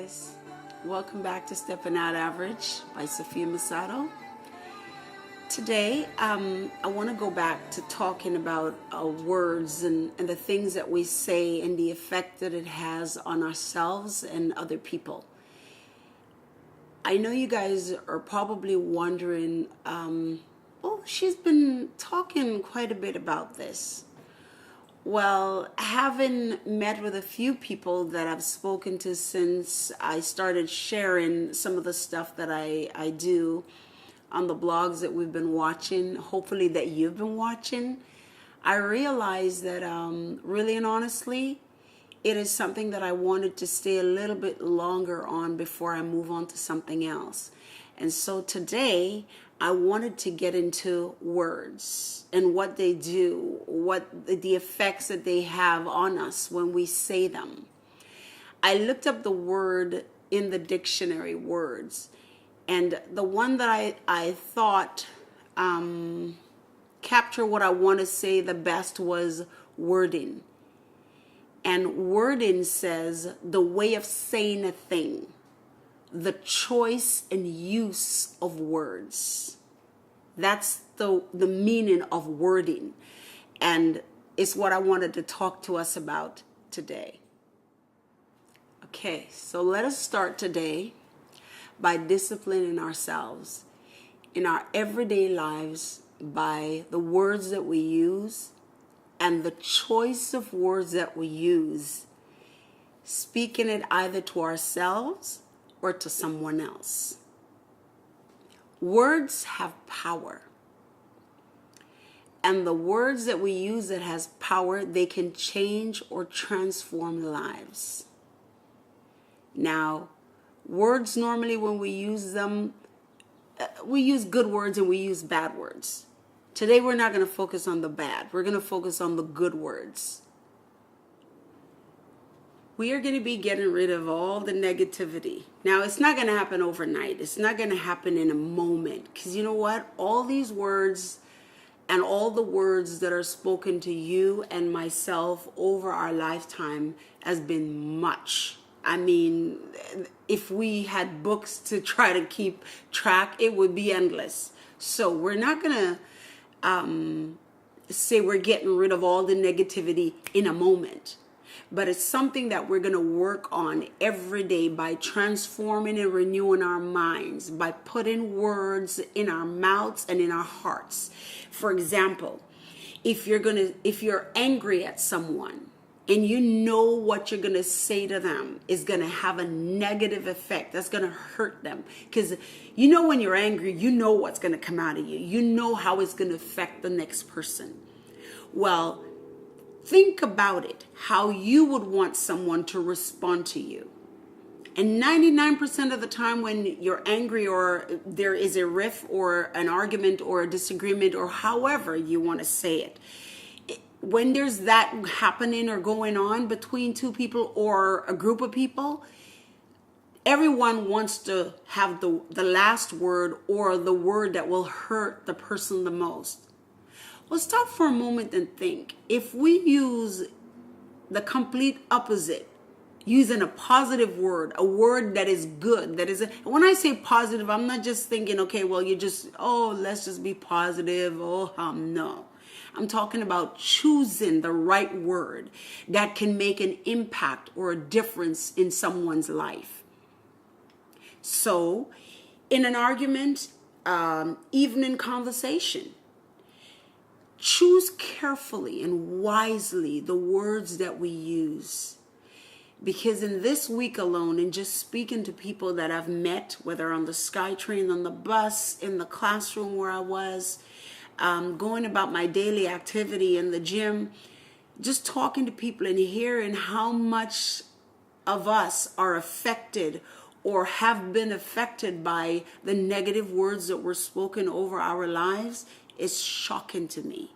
guys. Welcome back to Stepping Out Average by Sophia Messado. Today, I want to go back to talking about words and the things that we say and the effect that it has on ourselves and other people. I know you guys are probably wondering, she's been talking quite a bit about this. Well, having met with a few people that I've spoken to since I started sharing some of the stuff that I do on the blogs that we've been watching, hopefully that you've been watching, I realized that really and honestly, it is something that I wanted to stay a little bit longer on before I move on to something else. And so today, I wanted to get into words and what they do, what the effects that they have on us when we say them. I looked up the word in the dictionary, words, and the one that I thought captured what I want to say the best was wording. And wording says the way of saying a thing, the choice and use of words. That's the meaning of wording. And it's what I wanted to talk to us about today. Okay, so let us start today by disciplining ourselves in our everyday lives by the words that we use and the choice of words that we use, speaking it either to ourselves or to someone else. Words have power. And the words that we use that has power, they can change or transform lives. Now, words normally when we use them, we use good words and we use bad words. Today we're not going to focus on the bad. We're going to focus on the good words. We are going to be getting rid of all the negativity. Now, it's not going to happen overnight. It's not going to happen in a moment. Because you know what? All these words and all the words that are spoken to you and myself over our lifetime has been much. I mean, if we had books to try to keep track, it would be endless. So we're not going to say we're getting rid of all the negativity in a moment. But it's something that we're going to work on every day by transforming and renewing our minds, by putting words in our mouths and in our hearts. For example, if you're angry at someone and you know what you're going to say to them is going to have a negative effect, that's going to hurt them. Because you know when you're angry, you know what's going to come out of you. You know how it's going to affect the next person. Well, think about it, how you would want someone to respond to you. And 99% of the time when you're angry or there is a riff or an argument or a disagreement or however you want to say it, when there's that happening or going on between two people or a group of people, everyone wants to have the last word or the word that will hurt the person the most. Well, stop for a moment and think. If we use the complete opposite, using a positive word, a word that is good, when I say positive, I'm not just thinking, okay, well, let's just be positive. No. I'm talking about choosing the right word that can make an impact or a difference in someone's life. So, in an argument, even in conversation, choose carefully and wisely the words that we use. Because in this week alone, and just speaking to people that I've met, whether on the SkyTrain, on the bus, in the classroom where I was, going about my daily activity in the gym, just talking to people and hearing how much of us are affected or have been affected by the negative words that were spoken over our lives is shocking to me,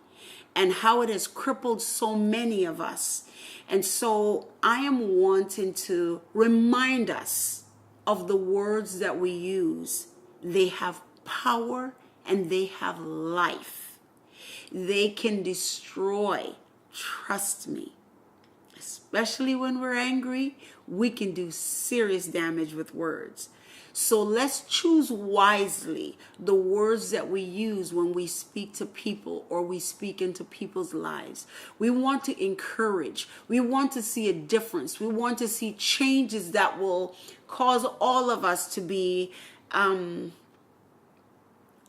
and how it has crippled so many of us. And so I am wanting to remind us of the words that we use. They have power and they have life. They can destroy, trust me. Especially when we're angry, we can do serious damage with words. So let's choose wisely the words that we use when we speak to people or we speak into people's lives. We want to encourage. We want to see a difference. We want to see changes that will cause all of us to be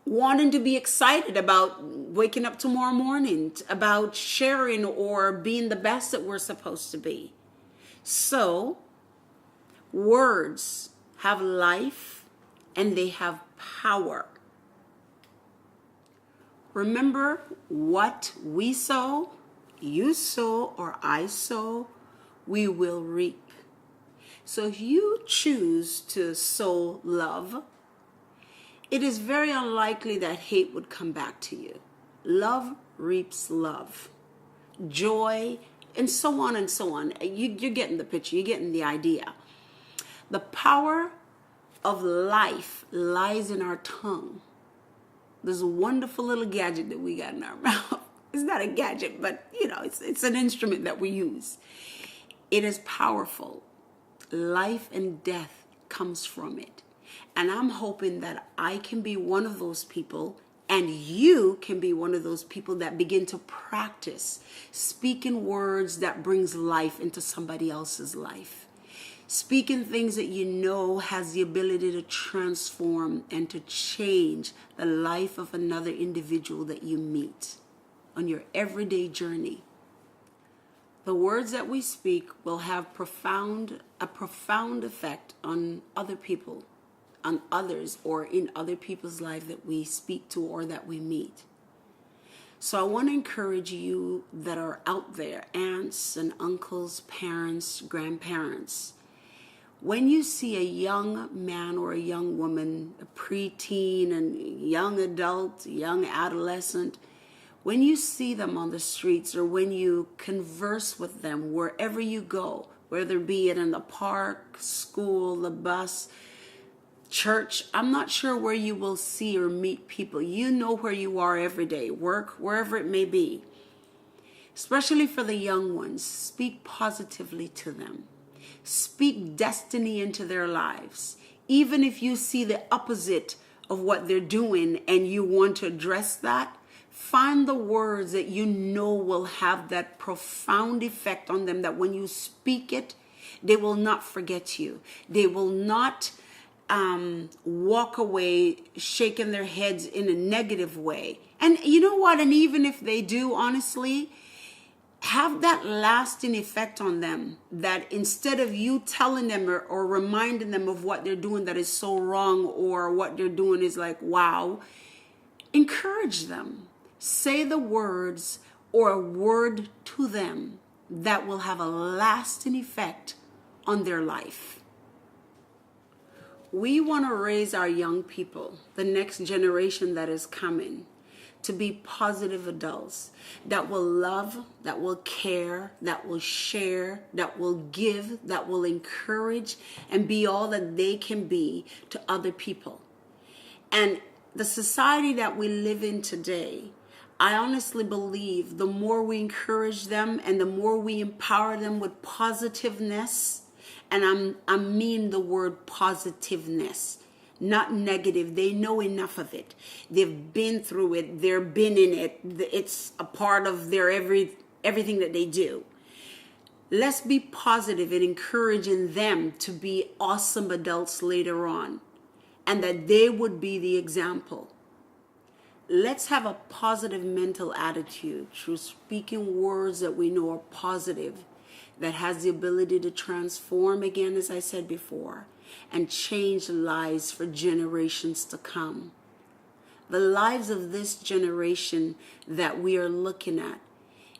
wanting to be excited about waking up tomorrow morning, about sharing or being the best that we're supposed to be. So, words have life and they have power. Remember, what we sow, you sow, or I sow, we will reap. So if you choose to sow love, it is very unlikely that hate would come back to you. Love reaps love, joy, and so on and so on. You're getting the picture. You're getting the idea. The power of life lies in our tongue. There's a wonderful little gadget that we got in our mouth. It's not a gadget, but it's an instrument that we use. It is powerful. Life and death comes from it. And I'm hoping that I can be one of those people, and you can be one of those people that begin to practice speaking words that brings life into somebody else's life. Speaking things that you know has the ability to transform and to change the life of another individual that you meet on your everyday journey. The words that we speak will have a profound effect on other people, on others, or in other people's life that we speak to or that we meet. So I want to encourage you that are out there, aunts and uncles, parents, grandparents. When you see a young man or a young woman, a preteen and young adult, young adolescent, when you see them on the streets or when you converse with them wherever you go, whether be it in the park, school, the bus, church, I'm not sure where you will see or meet people. You know where you are every day, work, wherever it may be. Especially for the young ones, speak positively to them. Speak destiny into their lives. Even if you see the opposite of what they're doing and you want to address that, find the words that you know will have that profound effect on them, that when you speak it, they will not forget you. They will not walk away shaking their heads in a negative way. And you know what? And even if they do, honestly, have that lasting effect on them, that instead of you telling them or reminding them of what they're doing that is so wrong, or what they're doing is like, wow, encourage them. Say the words or a word to them that will have a lasting effect on their life. We want to raise our young people, the next generation that is coming, to be positive adults that will love, that will care, that will share, that will give, that will encourage, and be all that they can be to other people. And the society that we live in today, I honestly believe the more we encourage them and the more we empower them with positiveness, and I mean the word positiveness, not negative. They know enough of it. They've been through it. They've been in it. It's a part of their everything that they do. Let's be positive in encouraging them to be awesome adults later on, and that they would be the example. Let's have a positive mental attitude through speaking words that we know are positive, that has the ability to transform, again, as I said before, and change lives for generations to come. The lives of this generation that we are looking at,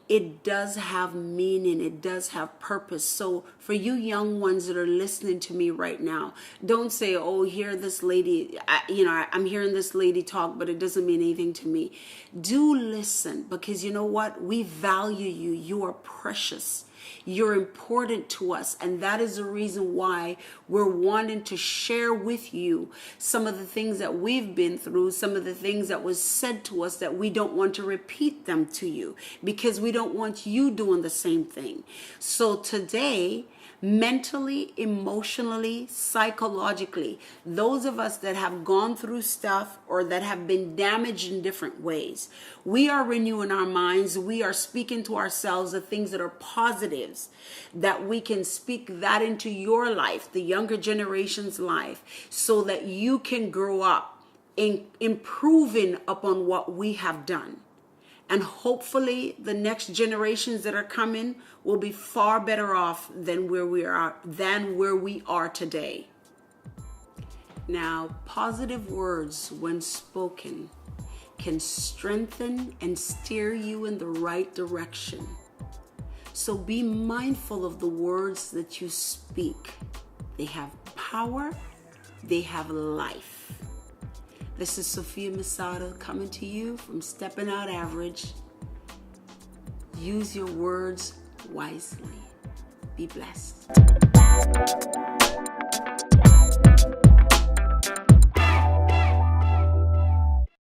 it does have meaning, it does have purpose. So for you young ones that are listening to me right now, don't say, oh, hear this lady, I'm hearing this lady talk, but it doesn't mean anything to me. Do listen, because you know what? We value you. You are precious. You're important to us, and that is the reason why we're wanting to share with you some of the things that we've been through, some of the things that was said to us that we don't want to repeat them to you, because we don't want you doing the same thing. So today, mentally, emotionally, psychologically. Those of us that have gone through stuff or that have been damaged in different ways, we are renewing our minds. We are speaking to ourselves the things that are positives, that we can speak that into your life, the younger generation's life, so that you can grow up in improving upon what we have done. And hopefully the next generations that are coming will be far better off than where we are today. Now, positive words when spoken can strengthen and steer you in the right direction. So be mindful of the words that you speak. They have power, they have life. This is Sophia Messado coming to you from Stepping Out Average. Use your words wisely. Be blessed.